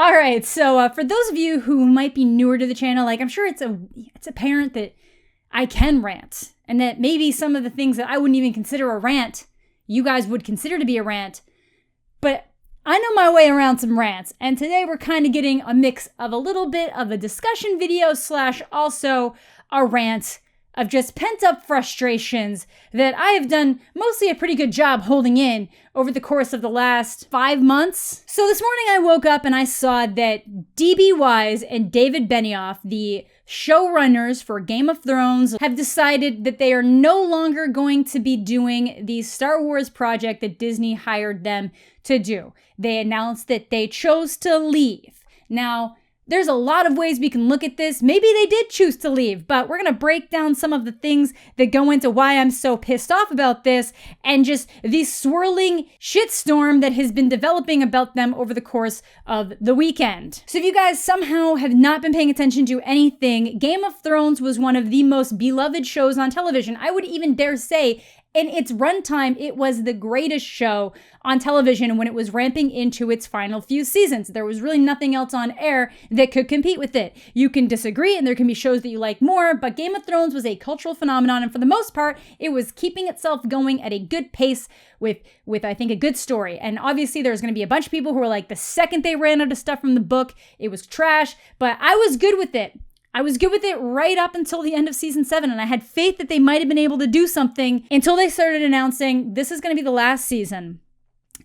All right, so for those of you who might be newer to the channel, like I'm sure it's apparent that I can rant, and that maybe some of the things that I wouldn't even consider a rant, you guys would consider to be a rant, but I know my way around some rants, and today we're kind of getting a mix of a little bit of a discussion video / also a rant of just pent-up frustrations that I have done mostly a pretty good job holding in over the course of the last 5 months. So this morning I woke up and I saw that D.B. Weiss and David Benioff, the showrunners for Game of Thrones, have decided that they are no longer going to be doing the Star Wars project that Disney hired them to do. They announced that they chose to leave. Now, there's a lot of ways we can look at this. Maybe they did choose to leave, but we're going to break down some of the things that go into why I'm so pissed off about this and just the swirling shitstorm that has been developing about them over the course of the weekend. So if you guys somehow have not been paying attention to anything, Game of Thrones was one of the most beloved shows on television. I would even dare say in its runtime, it was the greatest show on television when it was ramping into its final few seasons. There was really nothing else on air that could compete with it. You can disagree, and there can be shows that you like more, but Game of Thrones was a cultural phenomenon, and for the most part, it was keeping itself going at a good pace with I think, a good story. And obviously, there's going to be a bunch of people who are like, the second they ran out of stuff from the book, it was trash, but I was good with it. I was good with it right up until the end of season 7, and I had faith that they might have been able to do something until they started announcing this is going to be the last season,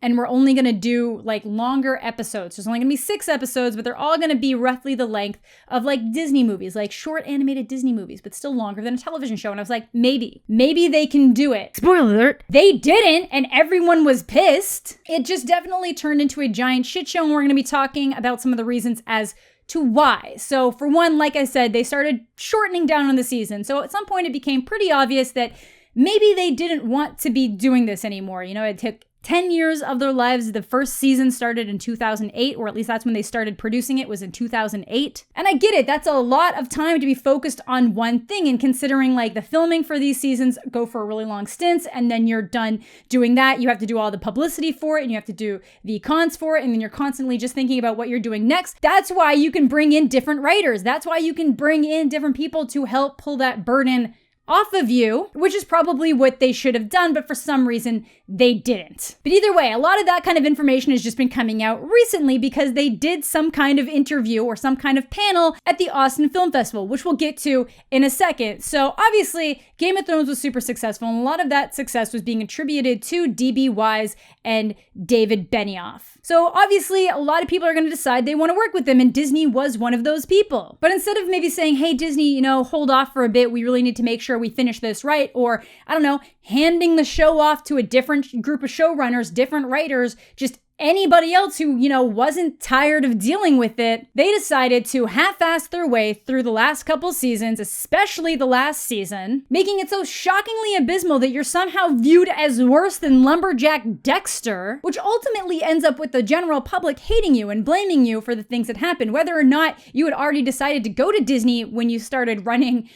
and we're only going to do like longer episodes. There's only going to be 6 episodes, but they're all going to be roughly the length of like Disney movies, like short animated Disney movies, but still longer than a television show. And I was like, maybe they can do it. Spoiler alert. They didn't, and everyone was pissed. It just definitely turned into a giant shit show, and we're going to be talking about some of the reasons as to why. So for one, like I said, they started shortening down on the season. So at some point it became pretty obvious that maybe they didn't want to be doing this anymore. You know, it took 10 years of their lives. The first season started in 2008, or at least that's when they started producing it, was in 2008. And I get it, that's a lot of time to be focused on one thing, and considering like the filming for these seasons go for a really long stints, and then you're done doing that, you have to do all the publicity for it, and you have to do the cons for it, and then you're constantly just thinking about what you're doing next. That's why you can bring in different writers. That's why you can bring in different people to help pull that burden off of you, which is probably what they should have done, but for some reason they didn't. But either way, a lot of that kind of information has just been coming out recently because they did some kind of interview or some kind of panel at the Austin Film Festival, which we'll get to in a second. So obviously, Game of Thrones was super successful, and a lot of that success was being attributed to D.B. Weiss and David Benioff. So obviously, a lot of people are going to decide they want to work with them, and Disney was one of those people. But instead of maybe saying, hey, Disney, you know, hold off for a bit, we really need to make sure we finish this right, or, I don't know, handing the show off to a different group of showrunners, different writers, just anybody else who, you know, wasn't tired of dealing with it, they decided to half-ass their way through the last couple seasons, especially the last season, making it so shockingly abysmal that you're somehow viewed as worse than Lumberjack Dexter, which ultimately ends up with the general public hating you and blaming you for the things that happened, whether or not you had already decided to go to Disney when you started running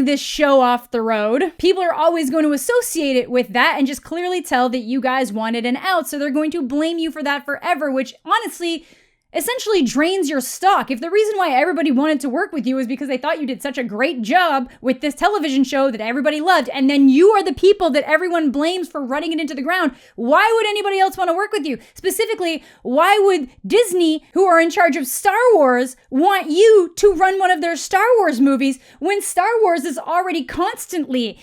this show off the road. People are always going to associate it with that and just clearly tell that you guys wanted an out, so they're going to blame you for that forever, which honestly essentially drains your stock. If the reason why everybody wanted to work with you is because they thought you did such a great job with this television show that everybody loved, and then you are the people that everyone blames for running it into the ground, why would anybody else want to work with you? Specifically, why would Disney, who are in charge of Star Wars, want you to run one of their Star Wars movies when Star Wars is already constantly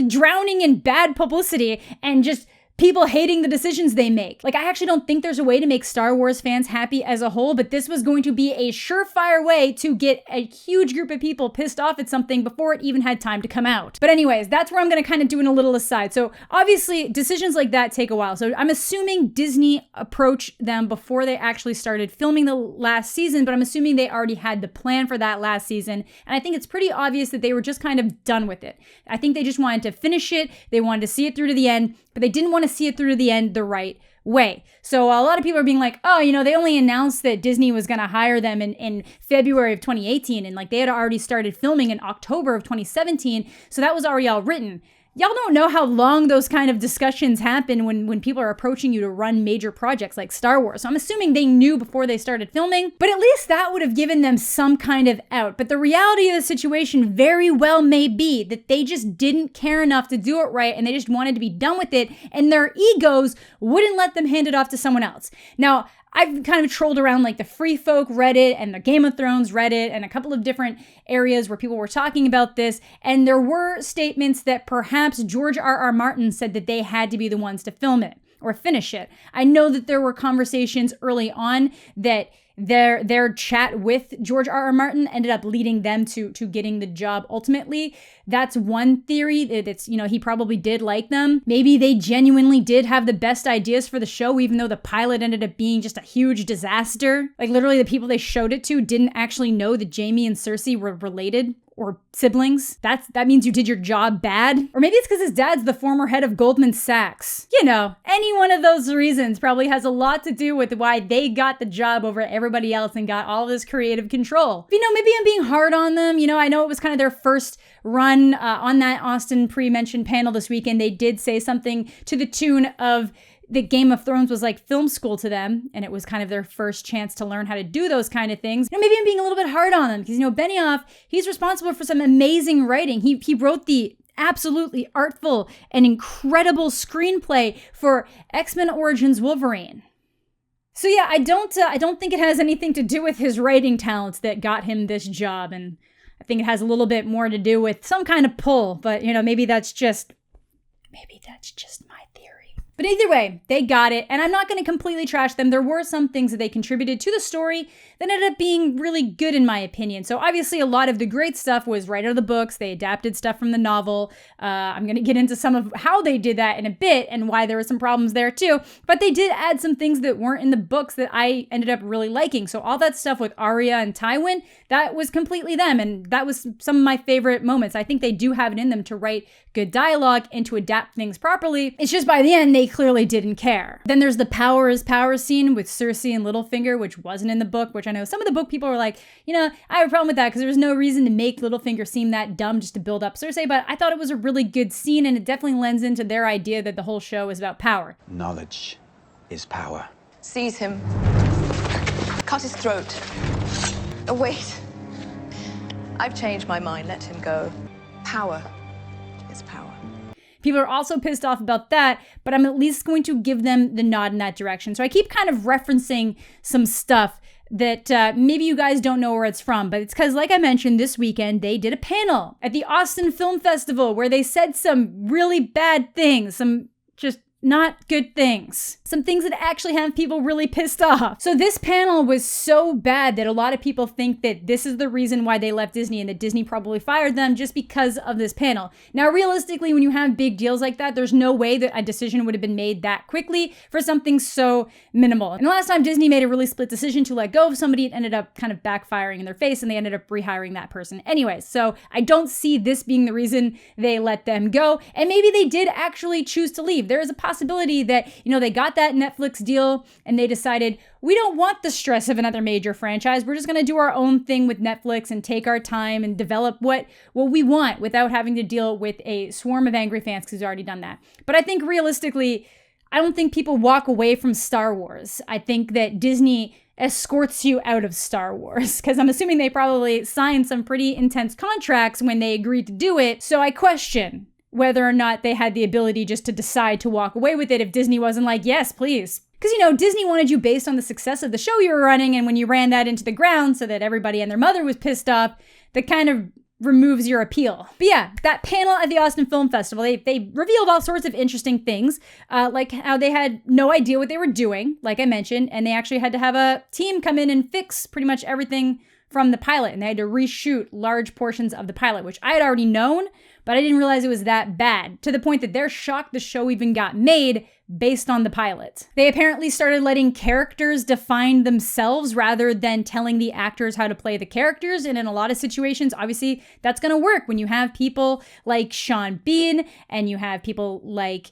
drowning in bad publicity and just people hating the decisions they make? Like, I actually don't think there's a way to make Star Wars fans happy as a whole, but this was going to be a surefire way to get a huge group of people pissed off at something before it even had time to come out. But anyways, that's where I'm going to kind of do in a little aside. So obviously, decisions like that take a while. So I'm assuming Disney approached them before they actually started filming the last season, but I'm assuming they already had the plan for that last season. And I think it's pretty obvious that they were just kind of done with it. I think they just wanted to finish it. They wanted to see it through to the end, but they didn't want to see it through to the end the right way. So a lot of people are being like, oh, you know, they only announced that Disney was going to hire them in February of 2018. And like they had already started filming in October of 2017. So that was already all written. y'all don't know how long those kind of discussions happen when people are approaching you to run major projects like Star Wars. So I'm assuming they knew before they started filming, but at least that would have given them some kind of out. But the reality of the situation very well may be that they just didn't care enough to do it right, and they just wanted to be done with it, and their egos wouldn't let them hand it off to someone else. Now, I've kind of trolled around like the Free Folk Reddit and the Game of Thrones Reddit and a couple of different areas where people were talking about this. And there were statements that perhaps George R.R. Martin said that they had to be the ones to film it or finish it. I know that there were conversations early on that their chat with George R.R. Martin ended up leading them to getting the job ultimately. That's one theory. It's, he probably did like them. Maybe they genuinely did have the best ideas for the show, even though the pilot ended up being just a huge disaster. Like literally the people they showed it to didn't actually know that Jaime and Cersei were related or siblings. That means you did your job bad. Or maybe it's because his dad's the former head of Goldman Sachs. Any one of those reasons probably has a lot to do with why they got the job over everybody else and got all this creative control. Maybe I'm being hard on them. I know it was kind of their first run on that Austin pre-mentioned panel this weekend. They did say something to the tune of that Game of Thrones was like film school to them, and it was kind of their first chance to learn how to do those kind of things. Maybe I'm being a little bit hard on them because, Benioff, he's responsible for some amazing writing. He wrote the absolutely artful and incredible screenplay for X-Men Origins Wolverine. So yeah, I don't think it has anything to do with his writing talents that got him this job, and I think it has a little bit more to do with some kind of pull, but maybe that's just my theory. But either way, they got it, and I'm not going to completely trash them. There were some things that they contributed to the story that ended up being really good in my opinion. So obviously a lot of the great stuff was right out of the books. They adapted stuff from the novel. I'm going to get into some of how they did that in a bit and why there were some problems there too. But they did add some things that weren't in the books that I ended up really liking. So all that stuff with Arya and Tywin, that was completely them, and that was some of my favorite moments. I think they do have it in them to write good dialogue and to adapt things properly. It's just by the end, they clearly didn't care. Then there's the power is power scene with Cersei and Littlefinger, which wasn't in the book, which I know some of the book people were like, I have a problem with that because there was no reason to make Littlefinger seem that dumb just to build up Cersei, but I thought it was a really good scene, and it definitely lends into their idea that the whole show is about power. Knowledge is power. Seize him. Cut his throat. Oh, wait. I've changed my mind. Let him go. Power is power. People are also pissed off about that, but I'm at least going to give them the nod in that direction. So I keep kind of referencing some stuff that maybe you guys don't know where it's from, but it's because, like I mentioned, this weekend they did a panel at the Austin Film Festival where they said some really bad things, some just not good things. Some things that actually have people really pissed off. So this panel was so bad that a lot of people think that this is the reason why they left Disney and that Disney probably fired them just because of this panel. Now, realistically, when you have big deals like that, there's no way that a decision would have been made that quickly for something so minimal. And the last time Disney made a really split decision to let go of somebody, it ended up kind of backfiring in their face and they ended up rehiring that person anyways. So I don't see this being the reason they let them go. And maybe they did actually choose to leave. There is a possibility that, they got that Netflix deal and they decided, we don't want the stress of another major franchise. We're just going to do our own thing with Netflix and take our time and develop what we want without having to deal with a swarm of angry fans because we've already done that. But I think realistically, I don't think people walk away from Star Wars. I think that Disney escorts you out of Star Wars because I'm assuming they probably signed some pretty intense contracts when they agreed to do it. So I question whether or not they had the ability just to decide to walk away with it if Disney wasn't like, yes, please. Because, Disney wanted you based on the success of the show you were running, and when you ran that into the ground so that everybody and their mother was pissed off, that kind of removes your appeal. But yeah, that panel at the Austin Film Festival, they revealed all sorts of interesting things, like how they had no idea what they were doing, like I mentioned, and they actually had to have a team come in and fix pretty much everything from the pilot, and they had to reshoot large portions of the pilot, which I had already known, but I didn't realize it was that bad, to the point that they're shocked the show even got made based on the pilot. They apparently started letting characters define themselves rather than telling the actors how to play the characters, and in a lot of situations, obviously, that's gonna work when you have people like Sean Bean, and you have people like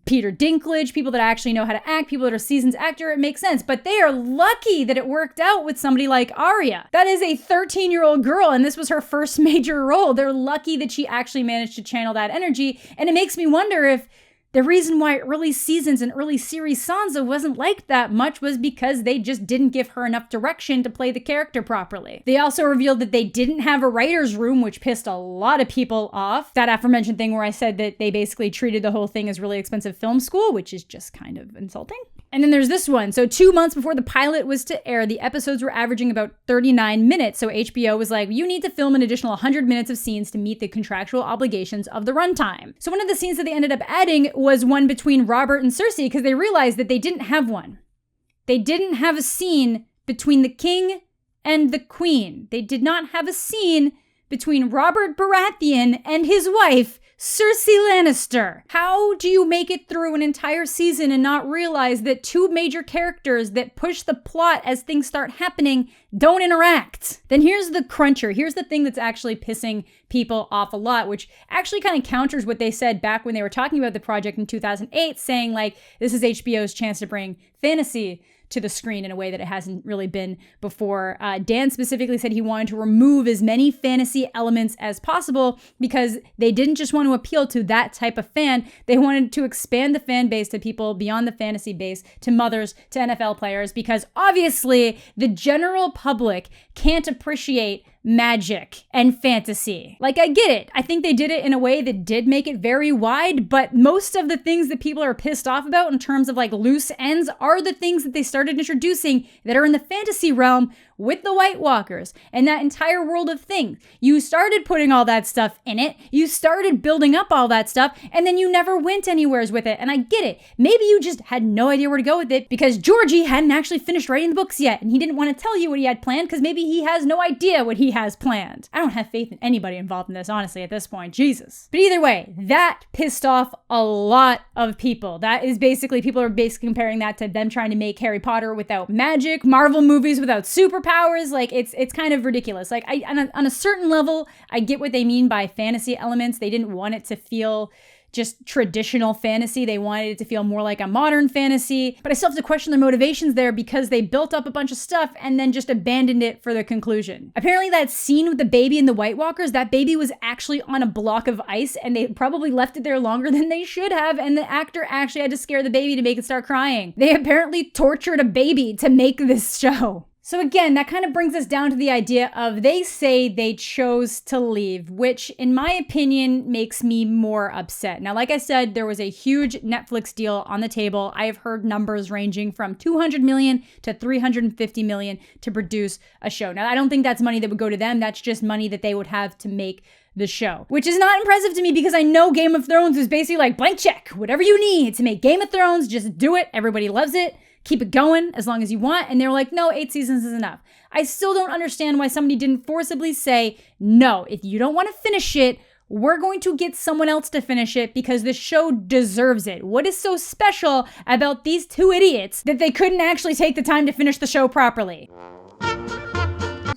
Peter Dinklage, people that actually know how to act, people that are seasoned actor, it makes sense. But they are lucky that it worked out with somebody like Arya. That is a 13-year-old girl, and this was her first major role. They're lucky that she actually managed to channel that energy. And it makes me wonder if the reason why early seasons and early series Sansa wasn't liked that much was because they just didn't give her enough direction to play the character properly. They also revealed that they didn't have a writer's room, which pissed a lot of people off. That aforementioned thing where I said that they basically treated the whole thing as really expensive film school, which is just kind of insulting. And then there's this one. So 2 months before the pilot was to air, the episodes were averaging about 39 minutes. So HBO was like, you need to film an additional 100 minutes of scenes to meet the contractual obligations of the runtime. So one of the scenes that they ended up adding was one between Robert and Cersei because they realized that they didn't have one. They didn't have a scene between the king and the queen. They did not have a scene between Robert Baratheon and his wife, Cersei Lannister. How do you make it through an entire season and not realize that two major characters that push the plot as things start happening don't interact? Then here's the cruncher. Here's the thing that's actually pissing people off a lot, which actually kind of counters what they said back when they were talking about the project in 2008, saying like, this is HBO's chance to bring fantasy to the screen in a way that it hasn't really been before. Dan specifically said he wanted to remove as many fantasy elements as possible because they didn't just want to appeal to that type of fan. They wanted to expand the fan base to people beyond the fantasy base, to mothers, to NFL players, because obviously the general public can't appreciate magic and fantasy. Like, I get it. I think they did it in a way that did make it very wide, but most of the things that people are pissed off about in terms of like loose ends are the things that they started introducing that are in the fantasy realm with the White Walkers and that entire world of things. You started putting all that stuff in it. You started building up all that stuff, and then you never went anywheres with it. And I get it. Maybe you just had no idea where to go with it because Georgie hadn't actually finished writing the books yet, and he didn't want to tell you what he had planned because maybe he has no idea what he has planned. I don't have faith in anybody involved in this, honestly, at this point. Jesus. But either way, that pissed off a lot of people. That is basically, people are basically comparing that to them trying to make Harry Potter without magic, Marvel movies without superpowers. Like, it's kind of ridiculous. Like, on a certain level, I get what they mean by fantasy elements. They didn't want it to feel just traditional fantasy. They wanted it to feel more like a modern fantasy. But I still have to question their motivations there because they built up a bunch of stuff and then just abandoned it for the conclusion. Apparently that scene with the baby and the White Walkers, that baby was actually on a block of ice and they probably left it there longer than they should have, and the actor actually had to scare the baby to make it start crying. They apparently tortured a baby to make this show. So again, that kind of brings us down to the idea of they say they chose to leave, which in my opinion makes me more upset. Now, like I said, there was a huge Netflix deal on the table. I have heard numbers ranging from 200 million to 350 million to produce a show. Now, I don't think that's money that would go to them. That's just money that they would have to make the show, which is not impressive to me because I know Game of Thrones is basically like blank check, whatever you need to make Game of Thrones, just do it. Everybody loves it. Keep it going as long as you want. And they were like, no, 8 seasons is enough. I still don't understand why somebody didn't forcibly say, no, if you don't want to finish it, we're going to get someone else to finish it because the show deserves it. What is so special about these two idiots that they couldn't actually take the time to finish the show properly?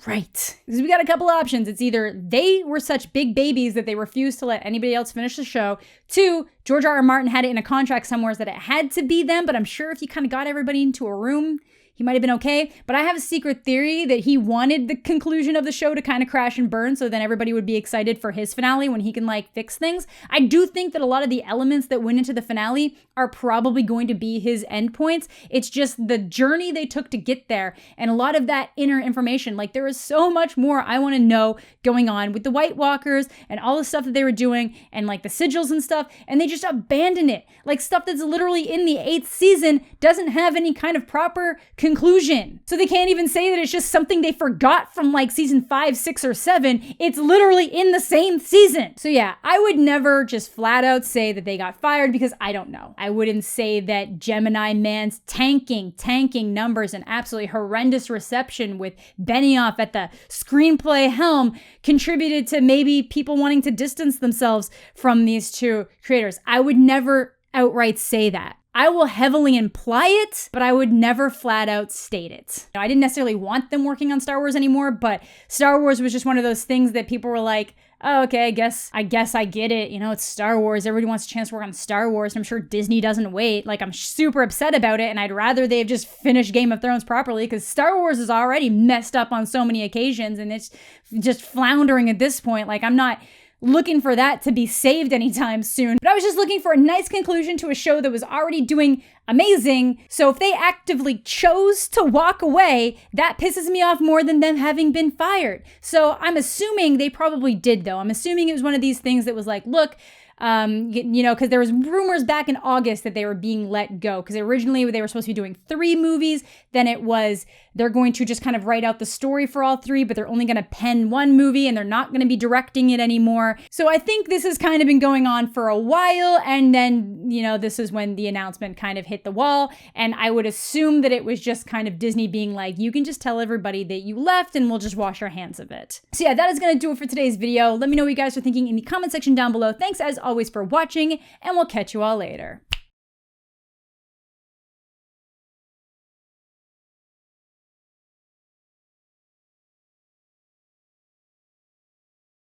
Right. Because we got a couple options. It's either they were such big babies that they refused to let anybody else finish the show. 2, George R.R. Martin had it in a contract somewhere that it had to be them, but I'm sure if you kind of got everybody into a room, he might have been okay. But I have a secret theory that he wanted the conclusion of the show to kind of crash and burn so then everybody would be excited for his finale when he can like fix things. I do think that a lot of the elements that went into the finale are probably going to be his endpoints. It's just the journey they took to get there and a lot of that inner information. Like, there is so much more I want to know going on with the White Walkers and all the stuff that they were doing and like the sigils and stuff, and they just abandoned it. Like, stuff that's literally in the 8th season doesn't have any kind of proper conclusion. So they can't even say that it's just something they forgot from like season 5, 6, or 7. It's literally in the same season. So yeah, I would never just flat out say that they got fired because I don't know. I wouldn't say that Gemini Man's tanking numbers and absolutely horrendous reception with Benioff at the screenplay helm contributed to maybe people wanting to distance themselves from these two creators. I would never outright say that. I will heavily imply it, but I would never flat out state it. I didn't necessarily want them working on Star Wars anymore, but Star Wars was just one of those things that people were like, oh, okay, I guess I get it. You know, it's Star Wars. Everybody wants a chance to work on Star Wars. And I'm sure Disney doesn't wait. Like, I'm super upset about it. And I'd rather they have just finished Game of Thrones properly, because Star Wars is already messed up on so many occasions. And it's just floundering at this point. Like, I'm not looking for that to be saved anytime soon. But I was just looking for a nice conclusion to a show that was already doing amazing. So if they actively chose to walk away, that pisses me off more than them having been fired. So I'm assuming they probably did, though. I'm assuming it was one of these things that was like, look, you know, because there was rumors back in August that they were being let go, because originally they were supposed to be doing 3 movies. Then it was they're going to just kind of write out the story for all 3, but they're only going to pen 1 movie and they're not going to be directing it anymore. So I think this has kind of been going on for a while, and then, you know, this is when the announcement kind of hit the wall. And I would assume that it was just kind of Disney being like, you can just tell everybody that you left and we'll just wash our hands of it. So yeah, that is going to do it for today's video. Let me know what you guys are thinking in the comment section down below. Thanks as always for watching, and we'll catch you all later.